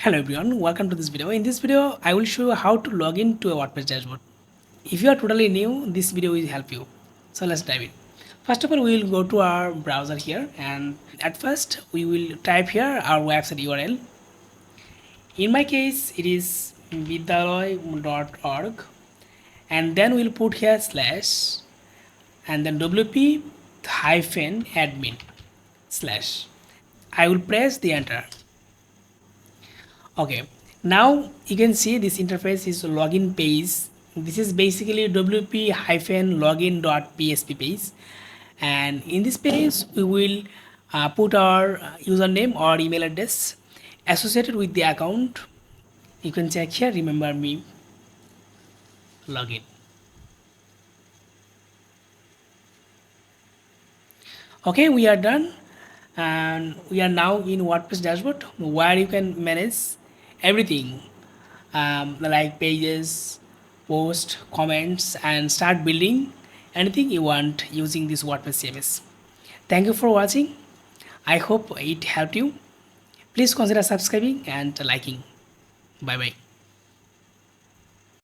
Hello everyone, welcome to this video. In this video, I will show you how to log in to a WordPress dashboard. If you are totally new, this video will help you. So let's dive in. First of all, we will go to our browser here, and at first we will type here our website URL. In my case, it is vidyaloy.org, and then we'll put here slash and then wp-admin slash. I will press the enter. Okay, now you can see this interface is login page. This is basically wp-login.php page, and in this page we will put our username or email address associated with the account. You can check here, remember me login. Okay, we are done, and we are now in WordPress dashboard where you can manage everything, like pages, posts, comments, and start building anything you want using this WordPress CMS. Thank you for watching. I hope it helped you. Please consider subscribing and liking. Bye bye.